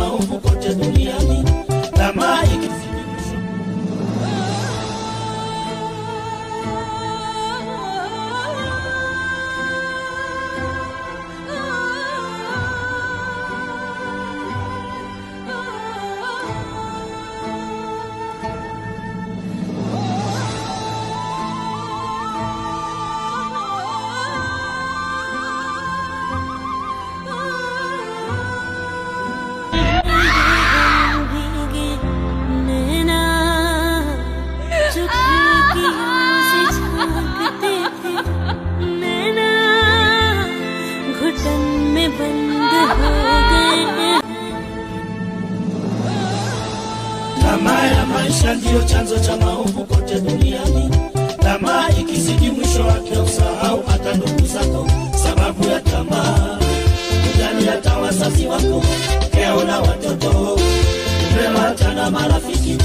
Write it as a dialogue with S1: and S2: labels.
S1: maovu kote duniani. Tamaa ikizidi tamaa ya maisha ndio chanzo cha maovu kote duniani. Tamaa ikizidi mwisho wake usahau hata ndugu zako, sababu ya tamaa. Ndani hata wazazi wako, keo na watoto, umewa hata na marafiki.